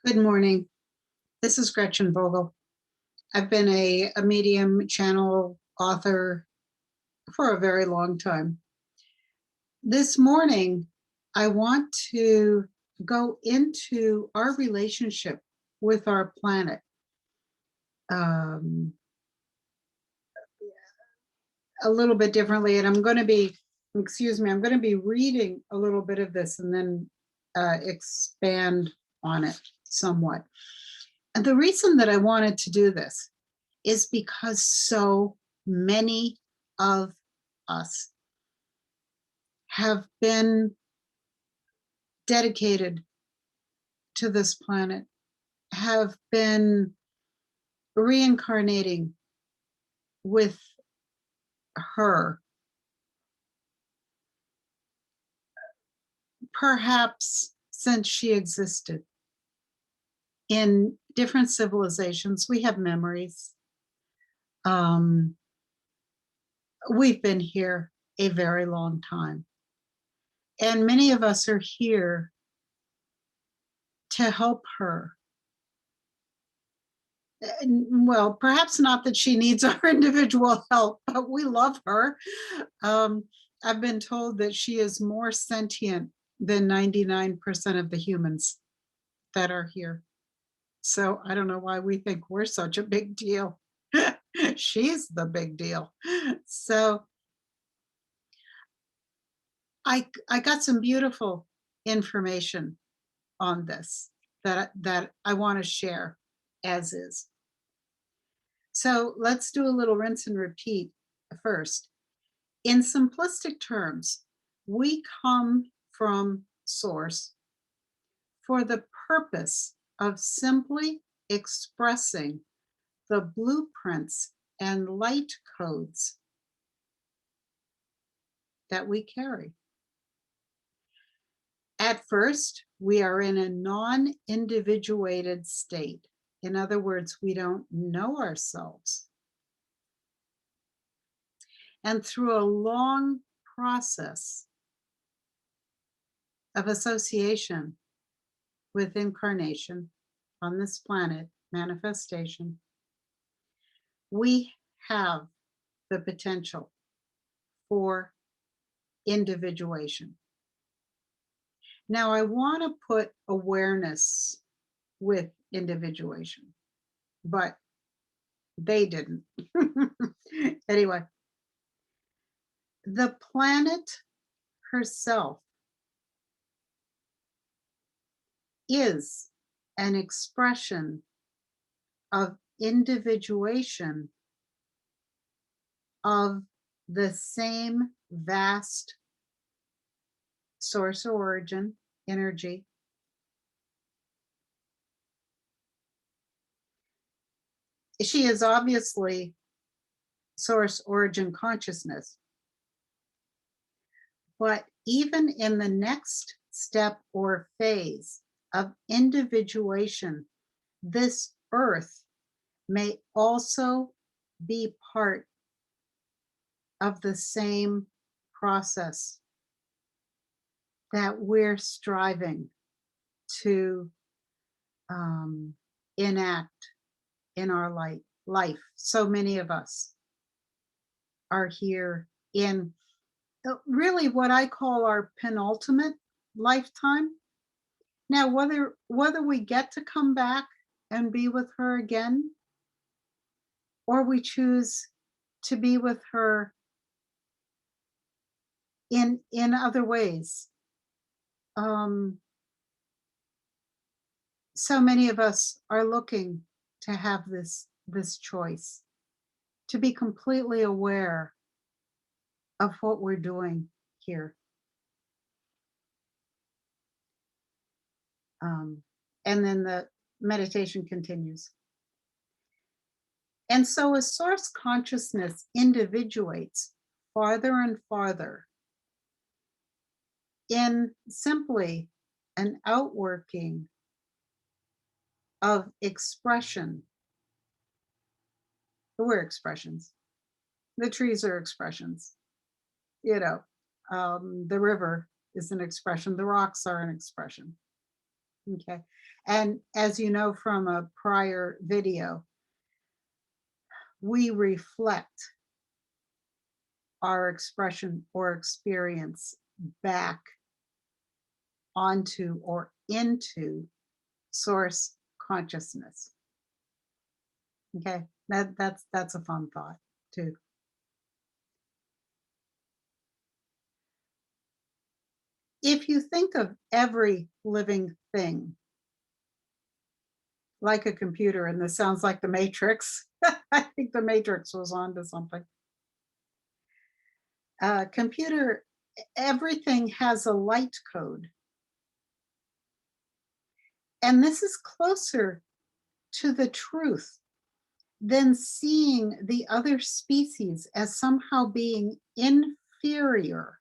Good morning. This is Gretchen Vogel. I've been a medium channel author for a very long time. This morning, I want to go into our relationship with our planet. A little bit differently, and I'm going to be reading a little bit of this and then expand on it somewhat. And the reason that I wanted to do this is because so many of us have been dedicated to this planet, have been reincarnating with her, perhaps since she existed. In different civilizations, we have memories. We've been here a very long time. And many of us are here to help her. Well, perhaps not that she needs our individual help, but we love her. I've been told that she is more sentient than 99% of the humans that are here. So I don't know why we think we're such a big deal. She's the big deal. So I got some beautiful information on this that I want to share as is. So let's do a little rinse and repeat first. In simplistic terms, we come from Source for the purpose of simply expressing the blueprints and light codes that we carry. At first, we are in a non-individuated state. In other words, we don't know ourselves. And through a long process of association with incarnation on this planet, manifestation, we have the potential for individuation. Now, I want to put awareness with individuation, but they didn't. Anyway, the planet herself is an expression of individuation of the same vast source or origin energy. She is obviously source origin consciousness. But even in the next step or phase of individuation, this earth may also be part of the same process that we're striving to enact in our life. So many of us are here in really what I call our penultimate lifetime. Now, whether we get to come back and be with her again, or we choose to be with her in other ways. So many of us are looking to have this choice, to be completely aware of what we're doing here. And then the meditation continues. And so as source consciousness individuates farther and farther in simply an outworking of expression, we're expressions. The trees are expressions. You know, the river is an expression. The rocks are an expression. Okay. And as you know from a prior video, we reflect our expression or experience back onto or into source consciousness. Okay. That's a fun thought too. If you think of every living thing like a computer, and this sounds like the Matrix. I think the Matrix was on to something. Computer, everything has a light code. And this is closer to the truth than seeing the other species as somehow being inferior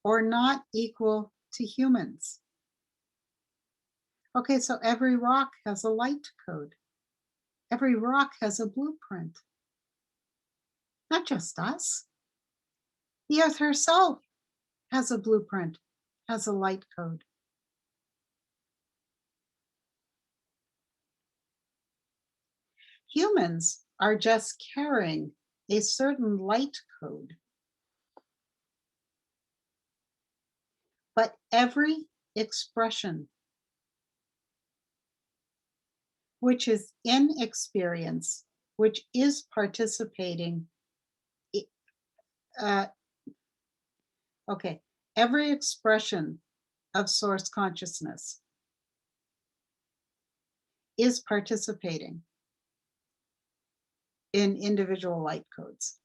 or not equal to humans. Okay, so every rock has a light code. Every rock has a blueprint. Not just us. The earth herself has a blueprint, has a light code. Humans are just carrying a certain light code, but every expression which is in experience, which is participating, uh, okay, every expression of source consciousness is participating in individual light codes.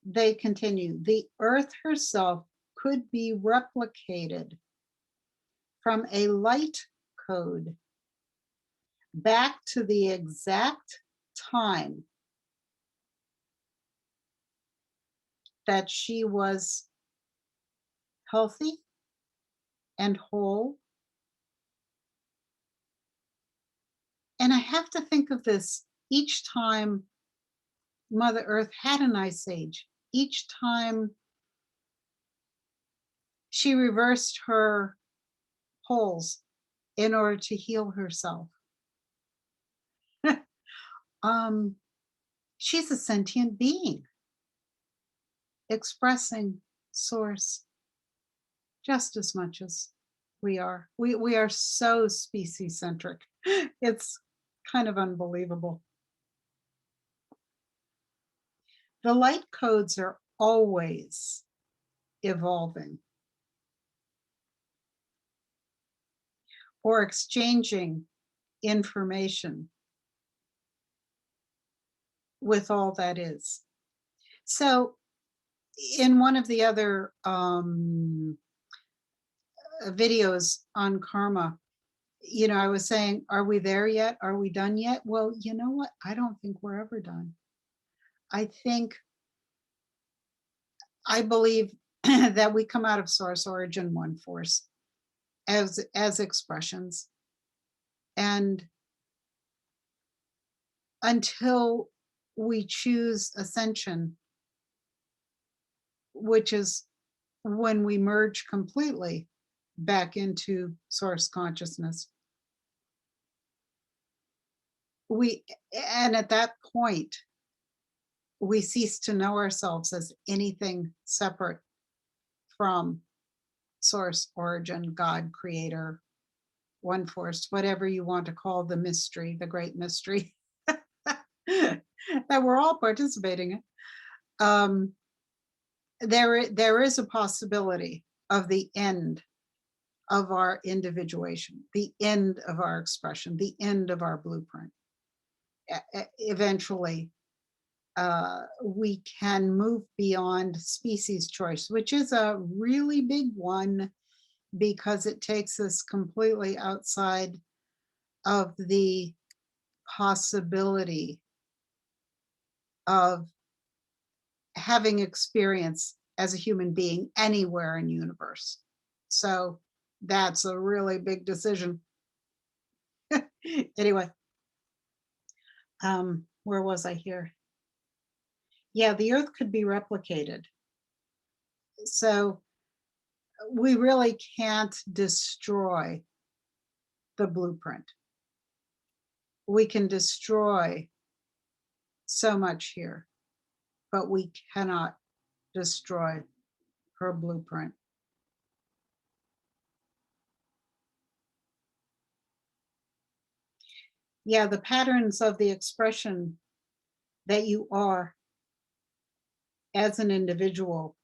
They continue, the earth herself could be replicated from a light code back to the exact time that she was healthy and whole. And I have to think of this each time Mother Earth had an ice age, each time she reversed her poles in order to heal herself. um, she's a sentient being expressing source just as much as we are. We are so species centric. It's kind of unbelievable. The light codes are always evolving or exchanging information with all that is. So in one of the other videos on karma, you know, I was saying, are we there yet? Are we done yet? Well, you know what? I don't think we're ever done. I believe that we come out of source origin one force as expressions. And until we choose ascension, which is when we merge completely back into source consciousness, and at that point, we cease to know ourselves as anything separate from source, origin, God, creator, one force, whatever you want to call the mystery, the great mystery that we're all participating in. There is a possibility of the end of our individuation, the end of our expression, the end of our blueprint. Eventually, we can move beyond species choice, which is a really big one because it takes us completely outside of the possibility of having experience as a human being anywhere in universe. So that's a really big decision. Anyway, where was I here? Yeah, the earth could be replicated. So we really can't destroy the blueprint. We can destroy so much here, but we cannot destroy her blueprint. Yeah, the patterns of the expression that you are as an individual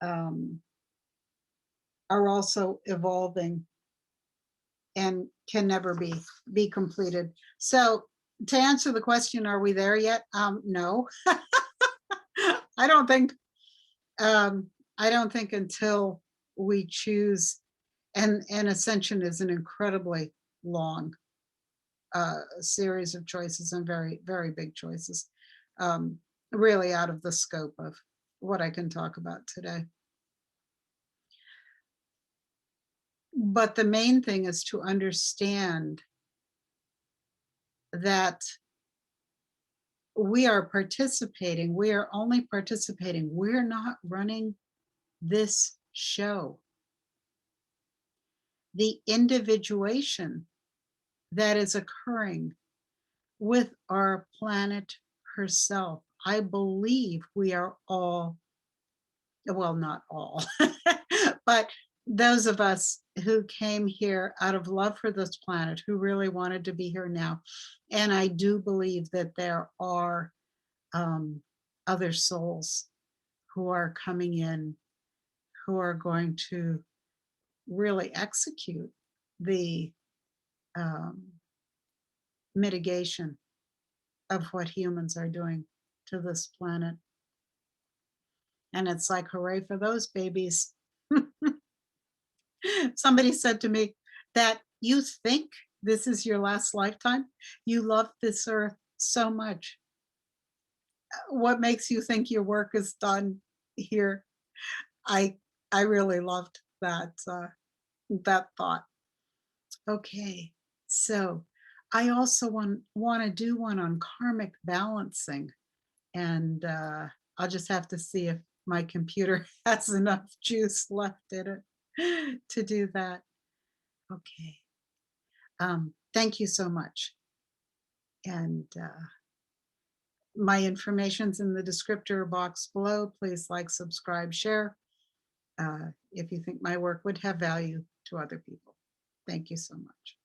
um, are also evolving and can never be completed. So to answer the question, are we there yet? No, I don't think. I don't think until we choose, and ascension is an incredibly long series of choices and very, very big choices, um, really out of the scope of what I can talk about today. But the main thing is to understand that we are participating. We are only participating. We're not running this show. The individuation that is occurring with our planet herself. I believe we are all, well, not all, but those of us who came here out of love for this planet, who really wanted to be here now. And I do believe that there are other souls who are coming in, who are going to really execute the um, mitigation of what humans are doing to this planet. And it's like, hooray for those babies. Somebody said to me that you think this is your last lifetime. You love this earth so much. What makes you think your work is done here? I I really loved that thought. Okay, so I also want to do one on karmic balancing, and I'll just have to see if my computer has enough juice left in it to do that. Okay. Thank you so much. And my information's in the descriptor box below. Please like, subscribe, share if you think my work would have value to other people. Thank you so much.